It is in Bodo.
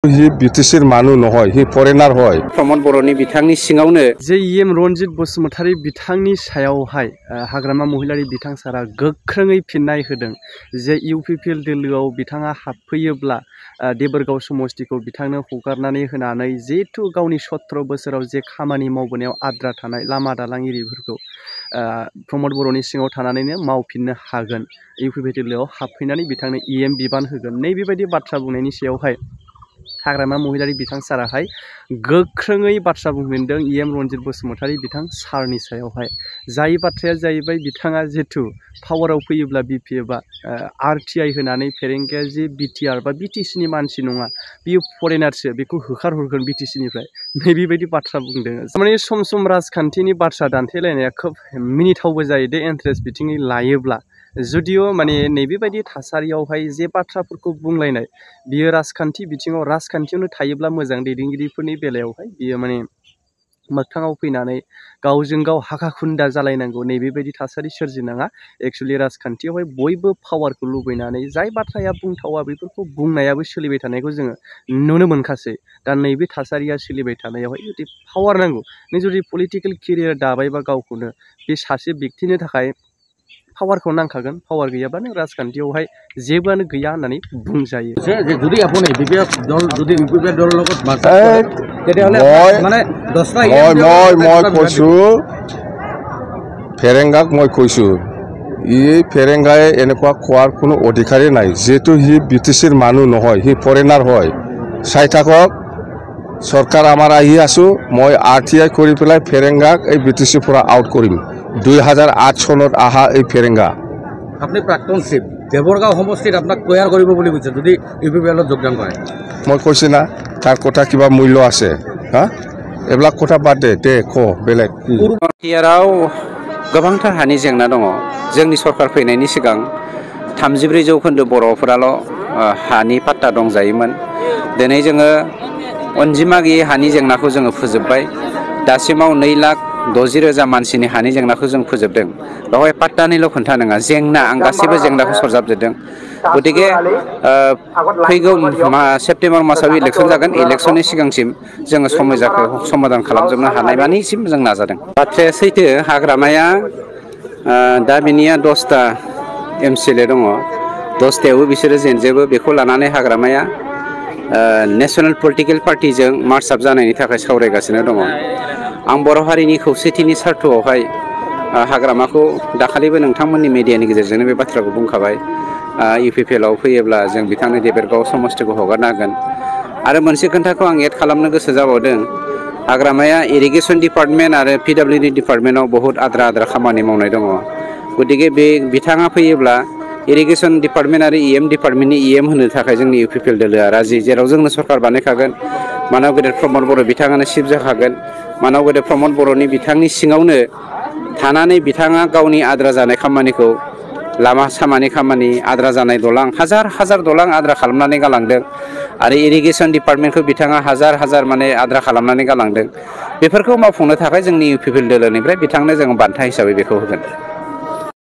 हि बिटिसिर मानु নহয় हि फरेनार হয় प्रमद बर'नि बिथांनि सिङावनो जे इएम रनजित बसुमतारी बिथांनि सायावहाय हाग्रामा महिलारि बिथां सारा गोख्रोङै फिननाय होदों जे इउपिपिएल दोलोआव बिथाङा हाबफैयोब्ला देबोरगाव समस्तिखौ बिथांनो हगारनानै होनानै जिहेथु गावनि 17 बोसोराव जे खामानि मावबोनायाव आद्रा थानाय लामा दालां इरिफोरखौ प्रमद बर'नि सिङाव थानानैनो मावफिननो हागोन इउपिपिएल दोलोआव हाबफैनानै बिथांनो इएम बिबान होगोन नैबेबायदि बाथ्रा बुंनायनि सायावहाय हाग्रामा महिलारि बिथां साराहाय गोख्रोङै बाथ्रा बुंफिनदों इएम रनजित बसुमतारी बिथां सारनि सायावहाय जाय बाथ्राया जाहैबाय बिथाङा जिथु पावाराव फैयोब्ला बिपिएफआ आरटिआई होनानै फेरेंगाया जे बिटिआर बा बिटिसिनि मानसि नङा बियो फरेनारसो बेखौ होखारहरगोन बिटिसिनिफ्राय नैबेबायदि बाथ्रा बुंदों माने सम सम राजखान्थिनि बाथ्रा दान्थेलायनाया खोब मिनिथावबो जायो दे इन्टारेस्ट बिथिङै लायोब्ला जुदिअ माने नैबेबायदि थासारियावहाय जे बाथ्राफोरखौ बुंलायनाय बियो राजखान्थि बिथिङाव राजखान्थियावनो थायोब्ला मोजां दैदेनगिरिफोरनि बेलायावहाय बियो माने मोगथाङाव फैनानै गावजों गाव हाखाखुन्दा जालायनांगौ नैबेबायदि थासारि सोरजिनाङा एक्चुअलि राजखान्थियावहाय बयबो पावारखौ लुबैनानै जाय बाथ्राया बुंथावा बेफोरखौ बुंनायाबो सोलिबाय थानायखौ जोङो नुनो मोनखासै दा नैबे थासारिया सोलिबाय थानायावहाय जुदि पावार नांगौ नों जुदि पलिटिकेल केरियार दाबायबा गावखौनो बे सासे व्यक्तिनि थाखाय पावारखौ नांखागोन पावार गैयाबा नों राजखान्थियावहाय जेबोआनो गैया होननानै बुंजायो যদি আপুনি বিপিএফ দল যদি ইউপিপিএল দলৰ লগত মানে 10টা মই কৈছো ফেৰেংগাক মই কৈছো এই ফেৰেংগায়ে এনেকুৱা খোৱাৰ কোনো অধিকাৰে নাই যেটো হি বিটিচিৰ মানুহ নহয় হি ফৰেনাৰ হয় চাই থাকক সরকার আমার আহি আছো মই আরটিআই কৰি পেলাই ফেৰেংগাক এই বিটিচি পৰা আউট কৰিম 2008 চনত আহা এই ফেৰেংগা আপনি প্রাক্তন চিফ দেবরগাঁও সমষ্টিত আপনাক তৈয়ার কৰিব বুলি কৈছে যদি ইউপিপিএলত যোগদান কৰে মই কৈছে না তাৰ কথা কিবা মূল্য আছে হা এবিলাক কথা বাদ দে ক বেলেগ টিয়াराव गोबांथार हानि जेंना दङ जोंनि सरकार फैनायनि सिगां 34% बर'फोराल' हानि पाट्टा दंजायोमोन दिनै जोङो अनजिमा गैयै हानि जेंनाखौ जोङो फोजोबबाय दासिमाव 2,60,000 मानसिनि हानि जेंनाखौ जों फोजोबदों बेवहाय पाट्टानिल' खोन्था नङा जेंना आं गासैबो जेंनाखौ सरजाबजोबदों गतिके फैगौ सेप्तेम्बर मासाव इलेक्सन जागोन इलेक्सननि सिगांसिम जोङो समयजाखौ समाधान खालामजोबनो हानाय मानिसिम जों नाजादों बाथ्राया सैथो हाग्रामाया दा बिनिया 10टा एमसिएलए दङ 10टायावबो बिसोरो जेनजोबो बेखौ लानानै हाग्रामाया नेशनल पलिटिकल पार्टीजों मार्च आप जानायनि थाखाय सावरायगासिनो दङ आं बर' हारिनि खौसेथिनि स्वार्थआवहाय हाग्रामाखौ दाखालिबो नोंथांमोननि मिडियानि गेजेरजोंनो बे बाथ्राखौ बुंखाबाय इउपिपिएलआव फैयोब्ला जों बिथांनो देबोरगाव समस्तिखौ हगारना होगोन आरो मोनसे खोथाखौ आं एड खालामनो गोसो जाबावदों हाग्रामाया इरिगेसन डिपार्टमेन्ट आरो पिडब्लिउडि डिपार्टमेन्टआव बहुत आद्रा खामानि मावनाय दङ गतिके बे बिथाङा फैयोब्ला इरिगेसन डिपार्टमेन्ट आरो इएम डिपार्टमेन्टनि इएम होनो थाखाय जोंनि इउपिपिएल दोलोआ राजि जेराव जोंनो सरकार बानायखागोन मानाव गेदेर प्रमद बर' बिथाङानो चिफ जाखागोन मानाव गेदेर प्रमद बर'नि बिथांनि सिङावनो थानानै बिथाङा गावनि आद्रा जानाय खामानिखौ लामा सामानि खामानि आद्रा जानाय दलां हाजार दलां आद्रा खालामनानै गालांदों आरो इरिगेसन डिपार्टमेन्टखौ बिथाङा हाजार माने आद्रा खालामनानै गालांदों बेफोरखौ मावफुंनो थाखाय जोंनि इउपिपिएल दोलोनिफ्राय बिथांनो जों बान्था हिसाबै बेखौ होगोन